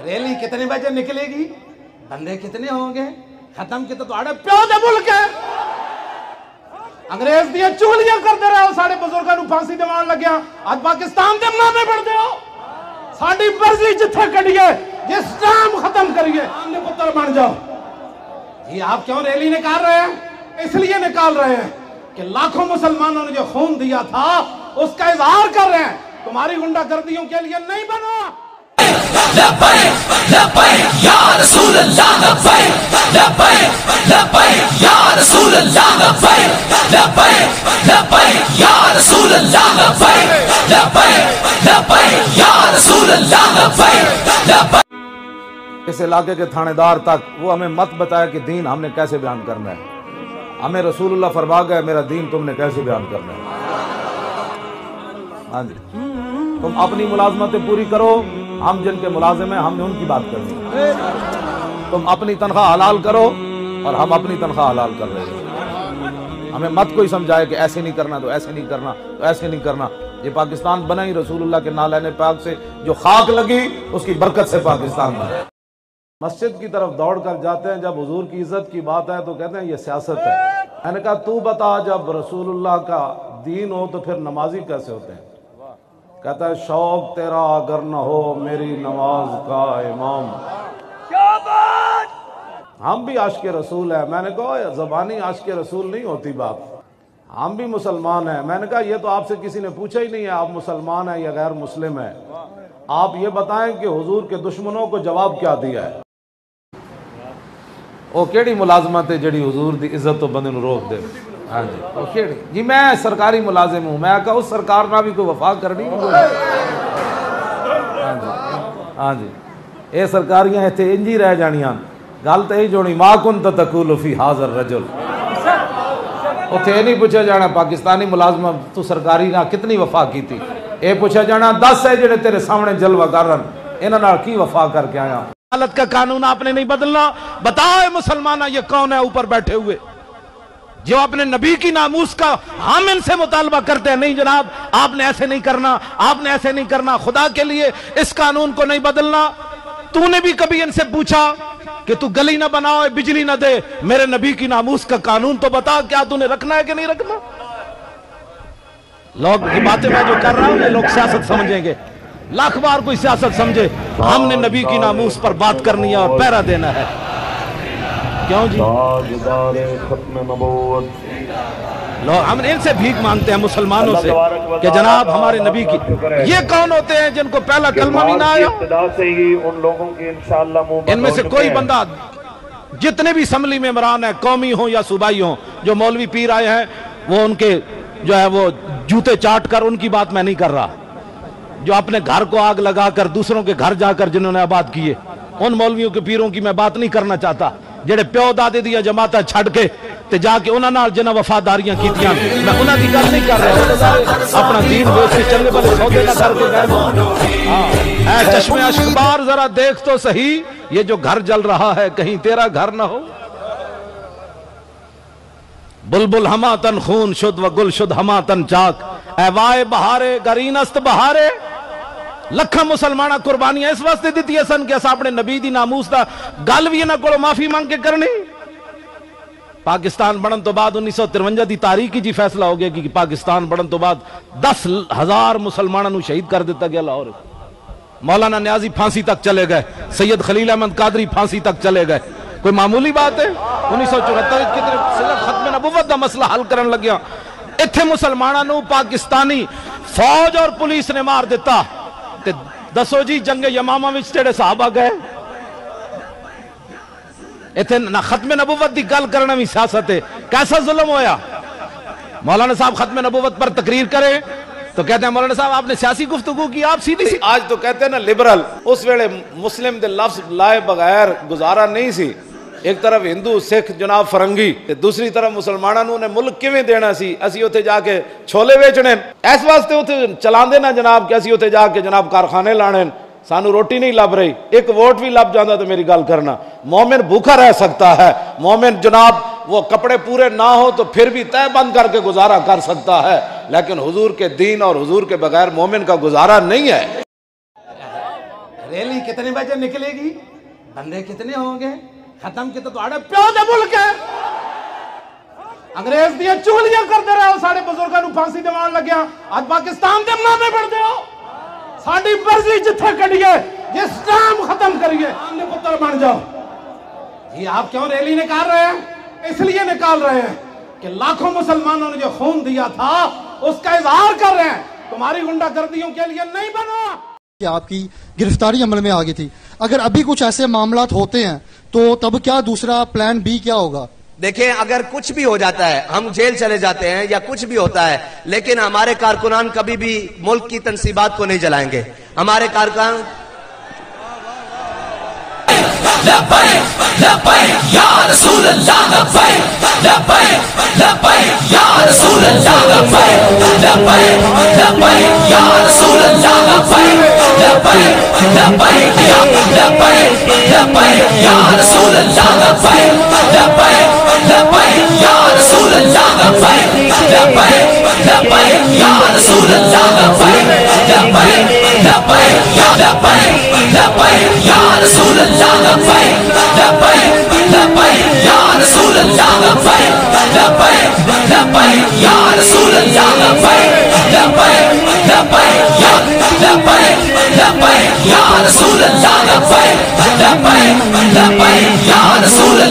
Rally کتنے بجے نکلے گی؟ بندے کتنے ہوں گے؟ ختم کیا تو آڑے پیو دے ملک ہے۔ انگریز دیا چولیاں کرتے رہے ہو، ساڑھے بزرگاں نو پھانسی دیوان لگیا، آج پاکستان دے مانے بڑھ دے ہو۔ ساڑھی برزی جتھے کڑیے، یہ اسلام ختم کریے، آمنے پتر بن جاؤ۔ یہ آپ کیوں ریلی نکال رہے ہیں؟ اس لیے نکال رہے ہیں کہ لاکھوں مسلمانوں نے جو خون دیا تھا اس کا اظہار کر رہے ہیں، تمہاری غنڈہ گردیوں کے لیے نہیں بنا۔ لبیک لبیک یا رسول اللہ، لبیک لبیک لبیک یا رسول اللہ، لبیک لبیک لبیک یا رسول اللہ، لبیک لبیک لبیک یا رسول اللہ، لبیک لبیک۔ اس علاقے کے تھانے دار تک وہ ہمیں مت بتایا کہ دین ہم نے کیسے بیان کرنا ہے، ہمیں رسول اللہ فرما گئے میرا دین تم نے کیسے بیان کرنا ہے۔ ہاں جی، تم اپنی ملازمتیں پوری کرو، ہم جن کے ملازم ہیں ہم نے ان کی بات کرنی ہے۔ تم اپنی تنخواہ حلال کرو اور ہم اپنی تنخواہ حلال کر رہے ہیں۔ ہمیں مت کوئی سمجھائے کہ ایسے نہیں کرنا تو ایسے نہیں کرنا تو ایسے نہیں کرنا۔ یہ پاکستان بنا ہی رسول اللہ کے نالین پاک سے، جو خاک لگی اس کی برکت سے پاکستان بنا۔ مسجد کی طرف دوڑ کر جاتے ہیں، جب حضور کی عزت کی بات ہے تو کہتے ہیں یہ سیاست ہے۔ میں نے کہا تو بتا، جب رسول اللہ کا دین ہو تو پھر نمازی کیسے ہوتے ہیں؟ کہتا ہے شوق تیرا اگر نہ ہو میری نماز کا امام۔ ہم بھی عاشق رسول ہیں۔ میں نے کہا زبانی عاشق رسول نہیں ہوتی بات، ہم بھی مسلمان ہیں۔ میں نے کہا یہ تو آپ سے کسی نے پوچھا ہی نہیں ہے آپ مسلمان ہیں یا غیر مسلم ہیں، آپ یہ بتائیں کہ حضور کے دشمنوں کو جواب کیا دیا ہے؟ وہ کیڑی ملازمت ہے جڑی حضور دی عزت تو بندے نو روک دے؟ ہاں جی، وہ کیڑی؟ جی میں سرکاری ملازم ہوں، میں کہا اس سرکار نہ بھی کوئی وفا کرنی۔ ہاں جی، اے سرکاریاں ایتھے انجی رہ جانیاں، گل تے ہی جونی ما کنت تقول فی ھذا الرجل۔ اتھے نہیں پوچھا جانا پاکستانی ملازم تو سرکاری نہ کتنی وفا کی تھی، اے پوچھا جانا 10 ہے جڑے تیرے سامنے جلوہ کرن انہاں نال کی وفا کر کے آیا۔ عدالت کا قانون آپ نے نہیں بدلنا۔ بتاؤ مسلمانہ یہ کون ہے اوپر بیٹھے ہوئے جو اپنے نبی کی ناموس کا ہم ان سے مطالبہ کرتے ہیں؟ نہیں جناب، آپ نے ایسے نہیں کرنا، آپ نے ایسے نہیں کرنا، خدا کے لیے اس قانون کو نہیں بدلنا۔ تو نے بھی کبھی ان سے پوچھا کہ تو گلی نہ بناؤ بجلی نہ دے، میرے نبی کی ناموس کا قانون تو بتا، کیا تو نے رکھنا ہے کہ نہیں رکھنا؟ لوگ کی باتیں میں جو کر رہا ہوں یہ لوگ سیاست سمجھیں گے، لاکھ بار کوئی سیاست سمجھے، ہم نے نبی کی ناموس پر بات کرنی ہے اور پہرا دینا ہے۔ کیوں جی؟ لوگ ہم ان سے بھیک مانگتے ہیں مسلمانوں سے کہ جناب ہمارے نبی کی، یہ کون ہوتے ہیں جن کو پہلا کلمہ بھی نہ آیا؟ ان میں سے کوئی بندہ، جتنے بھی اسمبلی میں ممبران ہیں قومی ہوں یا صوبائی ہوں، جو مولوی پیر آئے ہیں وہ ان کے جو ہے وہ جوتے چاٹ کر ان کی بات میں نہیں کر رہا، جو اپنے گھر کو آگ لگا کر دوسروں کے گھر جا کر جنہوں نے آباد کیے ان مولویوں کے پیروں کی میں بات نہیں کرنا چاہتا، جڑے پیو دادے دیا جماعتاں چھڑ کے تے جا کے انہاں نال جنہاں وفاداریاں کیتیاں، میں انہاں دی گل نہیں کر رہا، اپنا دین بیچ کے چلنے والے سودے نہ کر کے گئے۔ اے چشمے اشکبار ذرا دیکھ تو صحیح، یہ جو گھر جل رہا ہے کہیں تیرا گھر نہ ہو۔ بلبل ہما تن خون شد و گل شد ہما تن چاک، اے وائے بہارے گرین است بہارے۔ لکھاں مسلمانہ قربانیاں اس واسطے دیتی ہے سن کہ اسا اپنے نبی دی ناموس دا گل بھی انہاں کولوں معافی مانگ کے کرنی۔ پاکستان بڑھن تو بعد 1953 دی تاریخ ہی جی فیصلہ ہو گیا کہ پاکستان بڑھن تو بعد 10,000 مسلمانوں نو شہید کر دیتا گیا لاہور۔ مولانا نیازی پھانسی تک چلے گئے، سید خلیل احمد قادری پھانسی تک چلے گئے، کوئی معمولی بات ہے؟ 1974 کتنے صرف ختم نبوت دا مسئلہ حل کرن لگیا، اتھے مسلمانوں نو پاکستانی فوج اور پولیس نے مار دیتا۔ تے دسو جی جنگ یمامہ وچ جڑے صحابہ گئے، اتھے نہ ختم نبوت دی گل کرنا بھی سیاست ہے، کیسا ظلم ہویا؟ مولانا صاحب ختم نبوت پر تقریر کریں تو کہتے ہیں مولانا صاحب آپ نے سیاسی گفتگو کی، آپ سیدھی سی۔ آج تو کہتے ہیں نا لبرل، اس ویلے مسلم دے لفظ لائے بغیر گزارا نہیں سی، ایک طرف ہندو سکھ جناب فرنگی، دوسری طرف مسلمانوں نے ملک کیویں دینا سی، اسی ہوتے جا کے چھولے بیچنے، اس واسطے ہوتے چلان دینا جناب کہ اسی ہوتے جا کے جناب کارخانے لانے، سانو روٹی نہیں لب رہی، ایک ووٹ بھی لب جاندہ تو میری گل کرنا۔ مومن بھوکا رہ سکتا ہے، مومن جناب وہ کپڑے پورے نہ ہو تو پھر بھی تہ بند کر کے گزارا کر سکتا ہے، لیکن حضور کے دین اور حضور کے بغیر مومن کا گزارا نہیں ہے۔ ریلی کتنے بجے نکلے گی, بندے کتنے ہوں گے, ختم کتنے تو آڑے پیو دے ملک ہے. انگریز دیا چولیاں کر دے رہے ہو, ساڑے بزرگاں نو پھانسی دیوان لگیا, آج پاکستان دے مانے بڑھ دے ہو. ساڑی برزی جتھے کڑیے جس ٹائم ختم کریے آمنے پتر بن جاؤ. یہ آپ کیوں ریلی نکال رہے ہیں؟ اس لیے نکال رہے ہیں کہ لاکھوں مسلمانوں نے جو خون دیا تھا اس کا اظہار کر رہے ہیں, تمہاری غنڈہ گردیوں کے لیے نہیں بنا. کہ آپ کی گرفتاری عمل میں آگئی تھی, اگر ابھی کچھ ایسے معاملات ہوتے ہیں تو تب کیا دوسرا پلان بی کیا ہوگا؟ دیکھیں, اگر کچھ بھی ہو جاتا ہے, ہم جیل چلے جاتے ہیں یا کچھ بھی ہوتا ہے, لیکن ہمارے کارکنان کبھی بھی ملک کی تنصیبات کو نہیں جلائیں گے. ہمارے کارکنان لبیک لبیک یا رسول اللہ, لبیک لبیک لبیک یا رسول اللہ, لبیک لبیک لبیک یا رسول اللہ, لبیک لبیک لبیک یا لبیک لبیک یا رسول اللہ, لبیک لبیک لبیک یا رسول اللہ, لبیک لبیک لبیک یا رسول اللہ, لبیک لبیک لبیک یا لبیک لبیک یا رسول اللہ, لبیک لبیک لبیک یا رسول اللہ, لبیک لبیک لبیک یا رسول اللہ, لبیک لبیک لبیک یا لبیک لبیک یا رسول اللہ, لبیک لبیک لبیک یا رسول اللہ.